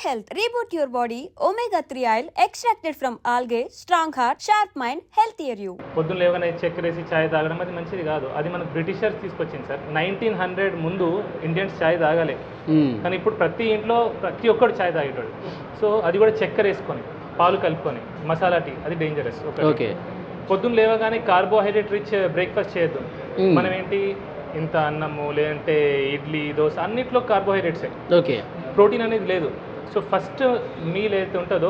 health. Reboot your body. Omega-3 oil extracted from algae. Strong heart, sharp mind, healthier you. పొద్దున్న లేవగానే చక్కెరేసి చాయ్ తాగడం అది మంచిది కాదు. అది మనకు బ్రిటిషర్స్ తీసుకొచ్చింది సార్. 1900 ముందు ఇండియన్స్ చాయ్ తాగాలి. కానీ ఇప్పుడు ప్రతి ఇంట్లో ప్రతి ఒక్కడు చాయ్ తాగేటాడు. సో అది కూడా చక్కెర వేసుకొని పాలు కలుపుకొని మసాలా టీ అది డేంజరస్. ఓకే. పొద్దున్న లేవగానే కార్బోహైడ్రేట్ రిచ్ బ్రేక్ఫాస్ట్ చేయొద్దు. మనం ఏంటి ఇంత అన్నము లేదంటే ఇడ్లీ దోశ అన్నిట్లో కార్బోహైడ్రేట్సే. ఓకే. ప్రోటీన్ అనేది లేదు. సో ఫస్ట్ మీల్ ఏదైతే ఉంటుందో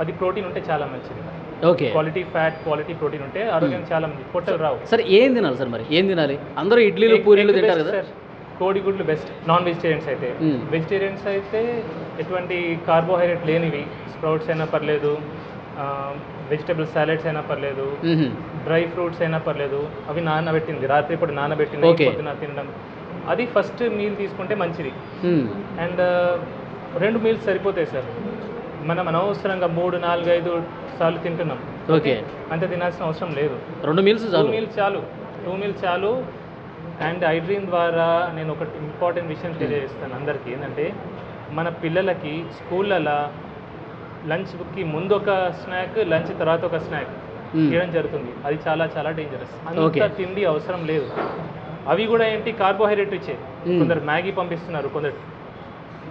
అది ప్రోటీన్ ఉంటే చాలా మంచిది. Okay. Quality fat quality protein ఉంటే ఆరోగ్యం చాలా మంచిది. పొట్టలు రావు. సరే ఏం తినాలి సార్ మరి ఏం తినాలి? అందరూ ఇడ్లీలు పూరీలు తింటారు కదా సార్. కోడిగుడ్లు బెస్ట్. నాన్ వెజిటేరియన్స్ అయితే వెజిటేరియన్స్ అయితే ఎటువంటి కార్బోహైడ్రేట్ లేనివి స్ప్రౌట్స్ అయినా పర్లేదు, వెజిటబుల్ సాలెడ్స్ అయినా పర్లేదు, డ్రై ఫ్రూట్స్ అయినా పర్లేదు, అవి నానబెట్టింది రాత్రి ఇప్పుడు నానబెట్టింది పొద్దున తినడం అది ఫస్ట్ మీల్ తీసుకుంటే మంచిది. అండ్ 2 మీల్స్ సరిపోతాయి సార్. మనం అనవసరంగా 3, 4, 5 సార్లు తింటున్నాం. ఓకే. అంత తినాల్సిన అవసరం లేదు. 2 మీల్స్ చాలు. 2 మీల్స్ చాలు. అండ్ ఐడ్రీమ్ ద్వారా నేను ఒక ఇంపార్టెంట్ విషయం తెలియజేస్తాను అందరికీ. ఏంటంటే మన పిల్లలకి స్కూళ్ళలో లంచ్కి ముందు ఒక స్నాక్, లంచ్ తర్వాత ఒక స్నాక్ చేయడం జరుగుతుంది. అది చాలా చాలా డేంజరస్. అంత తిండి అవసరం లేదు. అవి కూడా ఏంటి కార్బోహైడ్రేట్ ఇచ్చే. కొందరు మ్యాగీ పంపిస్తున్నారు, కొందరు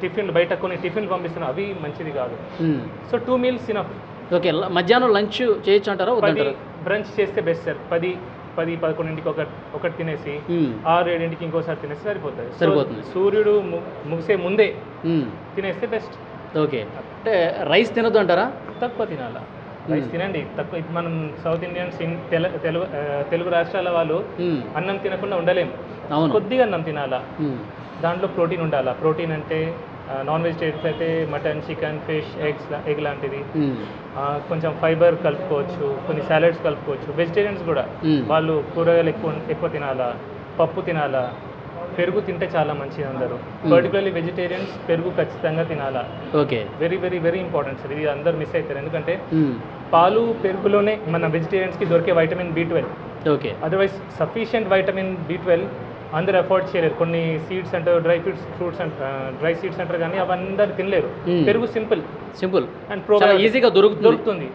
టిఫిన్లు బయట కొన్ని టిఫిన్లు పంపిస్తున్నారు, అవి మంచిది కాదు. So 2 meals enough. ఓకే. మధ్యాహ్నం లంచ్ చేయొచ్చు అంటారా? బ్రంచ్ చేస్తే బెస్ట్ సార్. 10-11కి ఒకటి తినేసి 6-7కి ఇంకోసారి తినేసి సరిపోతుంది. సూర్యుడు ముగిసే ముందే తినేస్తే బెస్ట్. ఓకే. అంటే రైస్ తినొద్దు అంటారా? తక్కువ తినాలా. రైస్ తినండి తక్కువ. ఇప్పుడు మనం సౌత్ ఇండియన్స్ తెలుగు రాష్ట్రాల వాళ్ళు అన్నం తినకుండా ఉండలేము. కొద్దిగా అన్నం తినాలా. దాంట్లో ప్రోటీన్ ఉండాలా. ప్రోటీన్ అంటే నాన్ వెజిటేరియన్స్ అయితే మటన్, చికెన్, ఫిష్, ఎగ్ లాంటిది. కొంచెం ఫైబర్ కలుపుకోవచ్చు, కొన్ని సాలెడ్స్ కలుపుకోవచ్చు. వెజిటేరియన్స్ కూడా వాళ్ళు కూరగాయలు ఎక్కువ తినాలా, పప్పు తినాలా, పెరుగు తింటే చాలా మంచిది. అందరూ పర్టికులర్లీ వెజిటేరియన్స్ పెరుగు ఖచ్చితంగా తినాలా. Okay. Very very very important sir. ఇది అందరు మిస్ అవుతారు. ఎందుకంటే పాలు పెరుగులోనే మన వెజిటేరియన్స్కి దొరికే vitamin B12. Okay. Otherwise sufficient vitamin B12 అందరు అఫోర్డ్ చేయలేరు. కొన్ని సీడ్స్ అంటారు, ఫ్రూట్స్ డ్రై సీడ్స్ అంటారు, కానీ అవి అందరు తినలేరు. పెరుగు సింపుల్ అండ్ ఈజీగా దొరుకుతుంది.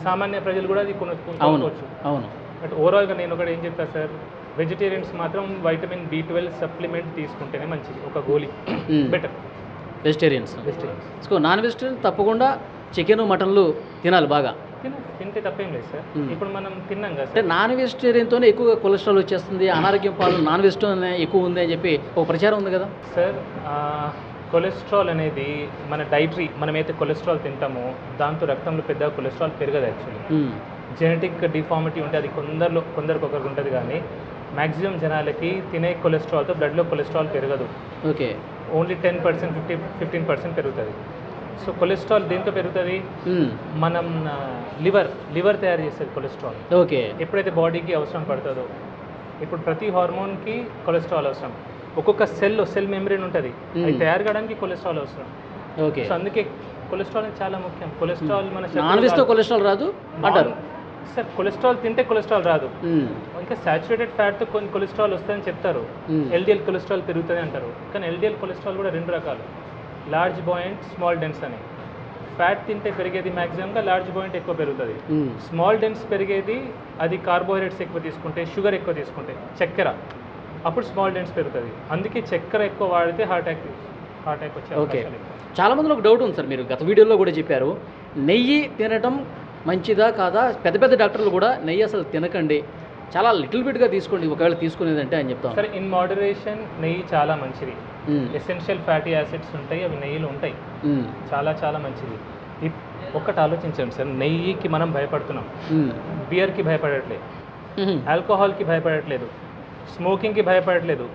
సామాన్య ప్రజలు కూడా అది కొనుక్కోవచ్చు. అవును. బట్ ఓవరాల్గా నేను ఒకటి ఏం చెప్తాను సార్, వెజిటేరియన్స్ మాత్రం వైటమిన్ B12 సప్లిమెంట్ తీసుకుంటేనే మంచిది. ఒక గోళీ బెటర్. వెజిటేరియన్స్. నాన్ వెజిటేరియన్ తప్పకుండా చికెన్, మటన్లు తినాలి బాగా. తింటే తప్పేం లేదు సార్. ఇప్పుడు మనం తిన్నాం కదా. అంటే నాన్ వెజిటేరియన్తోనే ఎక్కువగా కొలెస్ట్రాల్ వచ్చేస్తుంది, అనారోగ్యం పాలు నాన్ వెజిటేరియన్ ఎక్కువ ఉంది అని చెప్పి ఒక ప్రచారం ఉంది కదా సార్. కొలెస్ట్రాల్ అనేది మన డైటరీ, మనమైతే కొలెస్ట్రాల్ తింటామో దాంతో రక్తంలో పెద్దగా కొలెస్ట్రాల్ పెరగదు. యాక్చువల్లీ జెనెటిక్ డిఫార్మిటీ ఉంటే అది కొందరికి ఒకరికి ఉంటుంది, కానీ మ్యాక్సిమం జనాలకి తినే కొలెస్ట్రాల్తో బ్లడ్లో కొలెస్ట్రాల్ పెరగదు. ఓకే. ఓన్లీ 10%, 15% పెరుగుతుంది. సో కొలెస్ట్రాల్ దేంతో పెరుగుతుంది? మనం లివర్ తయారు చేసేది కొలెస్ట్రాల్. ఓకే. ఎప్పుడైతే బాడీకి అవసరం పడుతుందో, ఇప్పుడు ప్రతి హార్మోన్కి కొలెస్ట్రాల్ అవసరం. ఒక్కొక్క సెల్ మెంబ్రేన్ ఉంటుంది, అది తయారు కావడానికి కొలెస్ట్రాల్ అవసరం. ఓకే. సో అందుకే కొలెస్ట్రాల్ చాలా ముఖ్యం. కొలెస్ట్రాల్ మన కొలెస్ట్రాల్ రాదు అంటారు సార్. కొలెస్ట్రాల్ తింటే కొలెస్ట్రాల్ రాదు. ఇంకా సాచురేటెడ్ ఫ్యాట్తో కొన్ని కొలెస్ట్రాల్ వస్తుందని చెప్తారు. LDL కొలెస్ట్రాల్ పెరుగుతుంది అంటారు, కానీ LDL కొలెస్ట్రాల్ కూడా 2 రకాలు, లార్జ్ బాయింట్, స్మాల్ డెన్స్ అని. ఫ్యాట్ తింటే పెరిగేది మ్యాక్సిమంగా లార్జ్ బాయింట్ ఎక్కువ పెరుగుతుంది. స్మాల్ డెన్స్ పెరిగేది అది కార్బోహైడ్రేట్స్ ఎక్కువ తీసుకుంటే, షుగర్ ఎక్కువ తీసుకుంటే, చక్కెర, అప్పుడు స్మాల్ డెన్స్ పెరుగుతుంది. అందుకే చక్కెర ఎక్కువ వాడితే హార్ట్ అటాక్ వచ్చే. ఓకే. చాలా మందిలో ఒక డౌట్ ఉంది సార్, మీరు గత వీడియోలో కూడా చెప్పారు, నెయ్యి తినడం మంచిదా కాదా? పెద్ద డాక్టర్లు కూడా నెయ్యి అసలు తినకండి, చాలా లిటిల్ బిట్గా తీసుకోండి ఒకవేళ తీసుకునేదంటే అని చెప్తాను. సరే, ఇన్ మోడరేషన్ నెయ్యి చాలా మంచిది. ఎసెన్షియల్ ఫ్యాటీ యాసిడ్స్ ఉంటాయి, అవి నెయ్యిలో ఉంటాయి. చాలా చాలా మంచిది. ఒక్కటి ఆలోచించండి సార్, నెయ్యికి మనం భయపడుతున్నాం, బియర్కి భయపడట్లేదు, ఆల్కహాల్కి భయపడట్లేదు, స్మోకింగ్కి భయపడట్లేదు.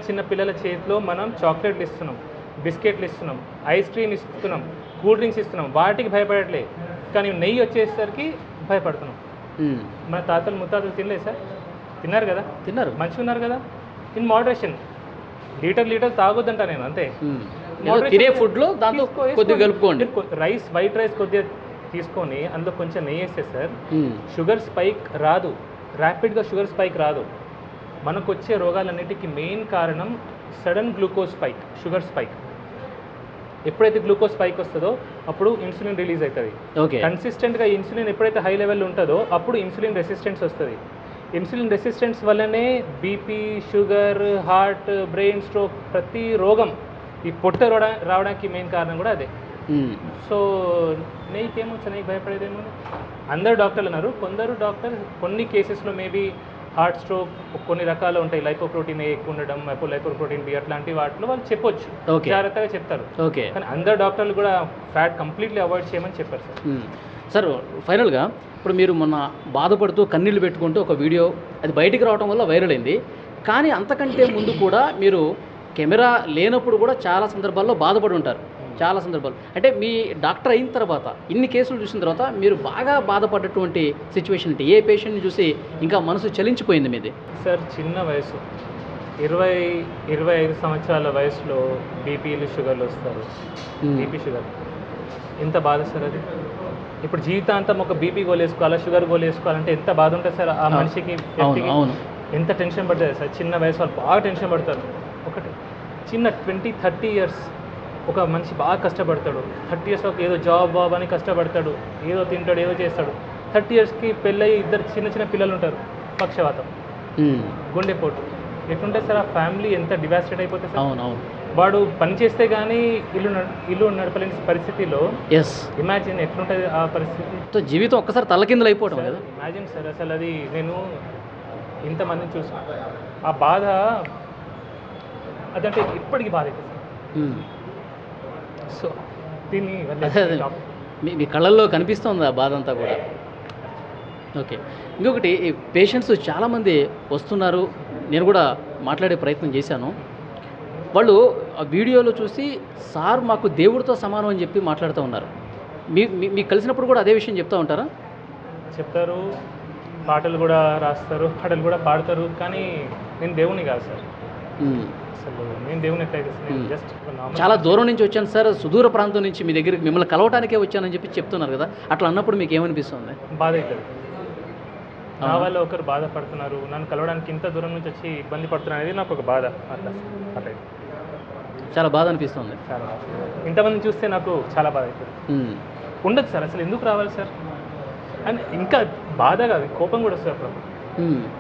చిన్న పిల్లల చేతిలో మనం చాక్లెట్లు ఇస్తున్నాం, బిస్కెట్లు ఇస్తున్నాం, ఐస్ క్రీమ్ ఇస్తున్నాం, కూల్ డ్రింక్స్ ఇస్తున్నాం, వాటికి భయపడట్లేదు. కానీ నెయ్యి వచ్చేసరికి భయపడుతున్నాం. మన తాతలు ముత్తాతలు తినలేదు సార్? తిన్నారు కదా, మంచిగా ఉన్నారు కదా. ఇన్ మోడరేషన్, లీటర్ తాగొద్దంట నేను, అంతే. తినే ఫుడ్లో దాంతో కొద్దిగా కలుపుకోండి. వైట్ రైస్ కొద్దిగా తీసుకొని అందులో కొంచెం నెయ్యి వేస్తే సార్ షుగర్ స్పైక్ రాదు, ర్యాపిడ్గా షుగర్ స్పైక్ రాదు. మనకు వచ్చే రోగాలన్నిటికీ మెయిన్ కారణం sudden glucose spike, sugar spike. ఎప్పుడైతే గ్లూకోజ్ పైకి వస్తుందో అప్పుడు ఇన్సులిన్ రిలీజ్ అవుతుంది. ఓకే. కన్సిస్టెంట్గా ఇన్సులిన్ ఎప్పుడైతే హై లెవెల్ ఉంటుందో అప్పుడు ఇన్సులిన్ రెసిస్టెన్స్ వస్తుంది. ఇన్సులిన్ రెసిస్టెన్స్ వల్లనే BP, sugar, heart, brain stroke ప్రతి రోగం ఈ పొట్ట రావడానికి మెయిన్ కారణం కూడా అదే. సో నెయ్యికి ఏమొచ్చు, నెయ్యి భయపడేదేమో అందరు డాక్టర్లు అన్నారు. కొందరు డాక్టర్ కొన్ని కేసెస్లో మేబీ హార్ట్ స్ట్రోక్ కొన్ని రకాలు ఉంటాయి, లైపోప్రోటీన్ ఏ ఎక్కువ ఉండడం, లైపోప్రోటీన్ బి అట్లాంటి వాటిలో వాళ్ళు చెప్పొచ్చు, జాగ్రత్తగా చెప్తారు. ఓకే. కానీ అందరు డాక్టర్లు కూడా ఫ్యాట్ కంప్లీట్లీ అవాయిడ్ చేయమని చెప్పారు సార్. సార్ ఫైనల్గా ఇప్పుడు మీరు మొన్న బాధపడుతూ కన్నీళ్ళు పెట్టుకుంటూ ఒక వీడియో అది బయటికి రావడం వల్ల వైరల్ అయింది. కానీ అంతకంటే ముందు కూడా మీరు కెమెరా లేనప్పుడు కూడా చాలా సందర్భాల్లో బాధపడి ఉంటారు. చాలా సందర్భాలు అంటే మీ డాక్టర్ అయిన తర్వాత ఇన్ని కేసులు చూసిన తర్వాత మీరు బాగా బాధపడ్డటువంటి సిచ్యువేషన్ అంటే ఏ పేషెంట్ని చూసి ఇంకా మనసు చలించిపోయింది మీది? సార్ చిన్న వయసు 20-25 సంవత్సరాల వయసులో బీపీలు, షుగర్లు వస్తారు. బీపీ, షుగర్ ఎంత బాధ సార్ అది. ఇప్పుడు జీవితాంతం ఒక బీపీ గోలేసుకోవాలా, షుగర్ గోలేసుకోవాలంటే ఎంత బాధ ఉంటుంది సార్ ఆ మనిషికి. ఎంత టెన్షన్ పడుతుంది సార్. చిన్న వయసు వాళ్ళు బాగా టెన్షన్ పడతారు. ఒకటి చిన్న 20-30 ఇయర్స్ ఒక మనిషి బాగా కష్టపడతాడు. 30 ఇయర్స్ ఏదో జాబ్ అని కష్టపడతాడు, ఏదో తింటాడు, ఏదో చేస్తాడు. 30 ఇయర్స్కి పెళ్ళయి ఇద్దరు చిన్న పిల్లలు ఉంటారు. పక్షవాతం, గుండెపోటు, ఎట్లుంటుంది సార్ ఆ ఫ్యామిలీ, ఎంత డివాస్టేట్ అయిపోతుంది సార్. వాడు పని చేస్తే కానీ ఇల్లు నడపలేని పరిస్థితిలో ఇమాజిన్ ఎట్లుంటుంది ఆ పరిస్థితి. జీవితం ఒక్కసారి తలకిందులు అయిపోవడం కదా. ఇమాజిన్ సార్ అసలు అది. నేను ఇంతమందిని చూసాను, ఆ బాధ అదంటే ఇప్పటికీ బాధ అవుతుంది సార్. సో దీన్ని మీ కళ్ళల్లో కనిపిస్తుంది ఆ బాధ అంతా కూడా. ఓకే. ఇంకొకటి పేషెంట్స్ చాలామంది వస్తున్నారు, నేను కూడా మాట్లాడే ప్రయత్నం చేశాను. వాళ్ళు ఆ వీడియోలో చూసి సార్ మాకు దేవుడితో సమానం అని చెప్పి మాట్లాడుతూ ఉన్నారు. మీకు కలిసినప్పుడు కూడా అదే విషయం చెప్తూ ఉంటారా? చెప్తారు, పాటలు కూడా రాస్తారు, పాటలు కూడా పాడతారు. కానీ నేను దేవుని కాదు సార్. అసలు నేను దేవుని ఎట్లయితే జస్ట్ చాలా దూరం నుంచి వచ్చాను సార్, సుదూర ప్రాంతం నుంచి మీ దగ్గరికి మిమ్మల్ని కలవటానికే వచ్చానని చెప్పి చెప్తున్నారు కదా. అట్లా అన్నప్పుడు మీకు ఏమనిపిస్తుంది? బాధ అవుతుంది. నా వల్ల ఒకరు బాధపడుతున్నారు, నన్ను కలవడానికి ఇంత దూరం నుంచి వచ్చి ఇబ్బంది పడుతున్నారు అనేది నాకు ఒక బాధ. అట్లా చాలా బాధ అనిపిస్తుంది. చాలా ఇంతమంది చూస్తే నాకు చాలా బాధ అవుతుంది. ఉండదు సార్, అసలు ఎందుకు రావాలి సార్ అని. ఇంకా బాధ కాదు, కోపం కూడా వస్తుంది అప్పుడు.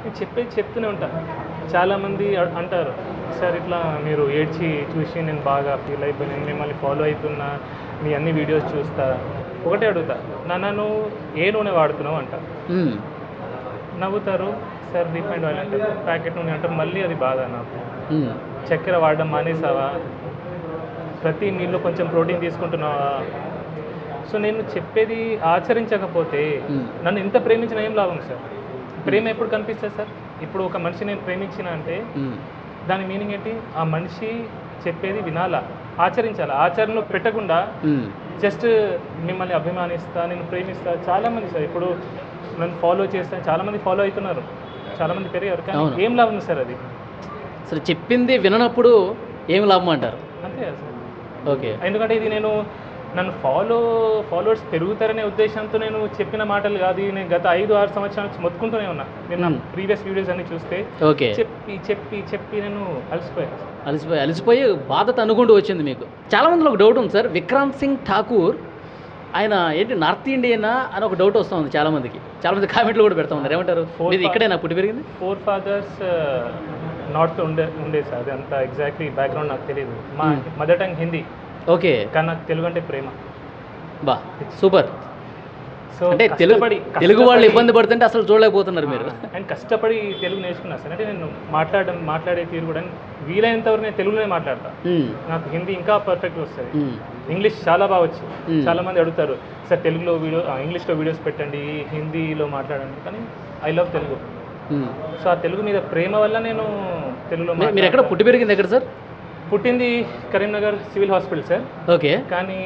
నేను చెప్తూనే ఉంటాను. చాలామంది అంటారు, సార్ ఇట్లా మీరు ఏడ్చి చూసి నేను బాగా ఫీల్ అయిపోయి, నేను మిమ్మల్ని ఫాలో అవుతున్నా, మీ అన్ని వీడియోస్ చూస్తా. ఒకటే అడుగుతా, నువ్వు ఏ నూనె వాడుతున్నావు అంట. నవ్వుతారు, సార్ రిఫైండ్ ఆయిల్ అంటారు, ప్యాకెట్ నూనె అంటారు. మళ్ళీ అది బాధ నాకు. చక్కెర వాడడం మానేసావా, ప్రతి మీల్లో కొంచెం ప్రోటీన్ తీసుకుంటున్నావా. సో నేను చెప్పేది ఆచరించకపోతే నన్ను ఇంత ప్రేమించిన ఏం లాభం సార్. ప్రేమ ఎప్పుడు కనిపిస్తుంది సార్? ఇప్పుడు ఒక మనిషి నేను ప్రేమించిన అంటే దాని మీనింగ్ ఏంటి? ఆ మనిషి చెప్పేది వినాలా, ఆచరించాలా. ఆచరణలో పెట్టకుండా జస్ట్ మిమ్మల్ని అభిమానిస్తా, నేను ప్రేమిస్తా. చాలామంది సార్ ఇప్పుడు నన్ను ఫాలో చేస్తాను, చాలామంది ఫాలో అవుతున్నారు, చాలామంది పెరిగారు. కానీ ఏం లాభం సార్ అది? అసలు చెప్పింది విననప్పుడు ఏం లాభం అంటారు? అంతే కదా సార్. ఓకే. ఎందుకంటే ఇది నన్ను ఫాలోవర్స్ పెరుగుతారనే ఉద్దేశంతో నేను చెప్పిన మాటలు కాదు. నేను గత 5-6 సంవత్సరాల నుంచి మొత్తుకుంటూనే ఉన్నా. నేను నా ప్రీవియస్ వీడియోస్ అన్ని చూస్తే చెప్పి నేను అలసిపోయి బాధ అనుకుంటూ వచ్చింది మీకు. చాలా మందిలో ఒక డౌట్ ఉంది సార్, విక్రాంత్ సింగ్ ఠాకూర్ ఆయన ఏంటి నార్త్ ఇండియనా అని ఒక డౌట్ వస్తూ ఉంది చాలామందికి. చాలామంది కామెంట్లు కూడా పెడతా ఉన్నారు. ఏమంటారు? ఇక్కడేనా పుట్టి పెరిగింది? 4 ఫాదర్స్ నార్త్ ఉండే సార్. అది అంత ఎగ్జాక్ట్లీ బ్యాక్గ్రౌండ్ నాకు తెలియదు. మా మదర్ టంగ్ హిందీ. ఓకే. కానీ నాకు తెలుగు అంటే ప్రేమ. బా సూపర్. సో అంటే తెలుగు వాళ్ళు ఇబ్బంది పడుతుంటే అసలు చూడలేకపోతున్నారు మీరు. అండ్ కష్టపడి తెలుగు నేర్చుకున్నా సార్. అంటే నేను మాట్లాడే తీరు కూడా వీలైనంత వరకు నేను తెలుగులోనే మాట్లాడతా. నాకు హిందీ ఇంకా పర్ఫెక్ట్గా వస్తుంది. ఇంగ్లీష్ చాలా బాగా వచ్చు. చాలా మంది అడుగుతారు, సార్ తెలుగులో ఇంగ్లీష్లో వీడియోస్ పెట్టండి, హిందీలో మాట్లాడండి. కానీ ఐ లవ్ తెలుగు. సో ఆ తెలుగు మీద ప్రేమ వల్ల నేను తెలుగులో. మీరు ఎక్కడ పుట్టి పెరిగింది ఎక్కడ సార్? పుట్టింది Karimnagar civil hospital sir. Okay. కానీ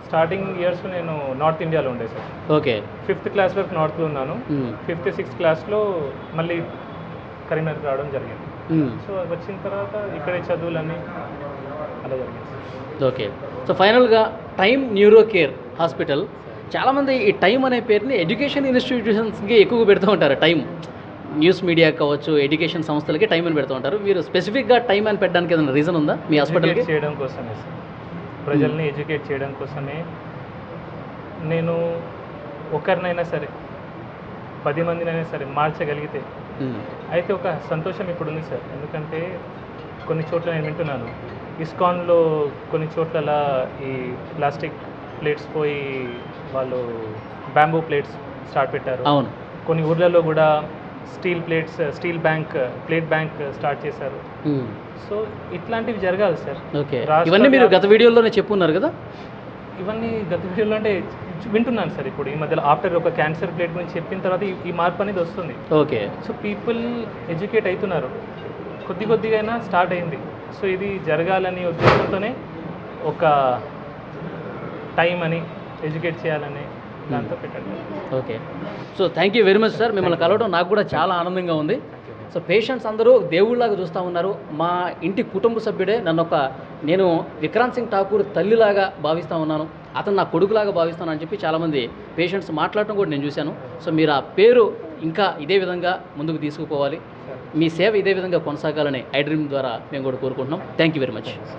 స్టార్టింగ్ ఇయర్స్లో నేను నార్త్ ఇండియాలో ఉండే సార్. ఓకే. 5th క్లాస్ వరకు నార్త్లో ఉన్నాను. 5th 6th క్లాస్లో మళ్ళీ కరీంనగర్ రావడం జరిగింది. సో వచ్చిన తర్వాత ఇక్కడే చదువులన్నీ అలా జరిగింది. ఓకే. సో ఫైనల్గా టైమ్ న్యూరో కేర్ హాస్పిటల్, చాలామంది ఈ టైం అనే పేరుని ఎడ్యుకేషన్ ఇన్స్టిట్యూషన్స్కి ఎక్కువగా పెడుతూ ఉంటారు. టైం న్యూస్ మీడియా కావచ్చు, ఎడ్యుకేషన్ సంస్థలకి టైం అని పెడుతూ ఉంటారు. మీరు స్పెసిఫిక్గా టైం అని పెట్టడానికి ఏదైనా రీజన్ ఉందా మీ హాస్పిటల్కి? చేయడం కోసమే సార్. ప్రజల్ని ఎడ్యుకేట్ చేయడం కోసమే. నేను ఒకరినైనా సరే 10 మందినైనా సరే మార్చగలిగితే అయితే ఒక సంతోషం ఇప్పుడు ఉంది సార్. ఎందుకంటే కొన్ని చోట్ల నేను వింటున్నాను, ఇస్కాన్లో కొన్ని చోట్ల ఈ ప్లాస్టిక్ ప్లేట్స్ పోయి వాళ్ళు బ్యాంబూ ప్లేట్స్ స్టార్ట్ పెట్టారు. అవును. కొన్ని ఊర్లలో కూడా స్టీల్ ప్లేట్ బ్యాంక్ స్టార్ట్ చేశారు. సో ఇట్లాంటివి జరగాలి సార్. ఓకే, ఇవన్నీ మీరు గత వీడియోలోనే చెప్పున్నారు కదా? ఇవన్నీ గత వీడియోలో అంటే వింటున్నాను సార్. ఇప్పుడు ఈ మధ్యలో ఆఫ్టర్ ఒక క్యాన్సర్ ప్లేట్ గురించి చెప్పిన తర్వాత ఈ మార్పు అనేది వస్తుంది. ఓకే. సో పీపుల్ ఎడ్యుకేట్ అవుతున్నారు, కొద్దిగా అయినా స్టార్ట్ అయింది. సో ఇది జరగాలని ఉద్దేశంతోనే ఒక టైం అని ఎడ్యుకేట్ చేయాలని దాంతో పెట్టండి. Okay. So thank you very much sir. మిమ్మల్ని కలవడం నాకు కూడా చాలా ఆనందంగా ఉంది. సో పేషెంట్స్ అందరూ దేవుళ్ళలాగా చూస్తూ ఉన్నారు. మా ఇంటి కుటుంబ సభ్యుడే. నేను విక్రాంత్ సింగ్ ఠాకూర్ తల్లిలాగా భావిస్తూ ఉన్నాను, అతను నా కొడుకులాగా భావిస్తాను అని చెప్పి చాలామంది పేషెంట్స్ మాట్లాడటం కూడా నేను చూశాను. సో మీరు ఆ పేరు ఇంకా ఇదే విధంగా ముందుకు తీసుకుపోవాలి, మీ సేవ ఇదే విధంగా కొనసాగాలని ఐ డ్రీమ్ ద్వారా మేము కూడా కోరుకుంటున్నాం. Thank you very much.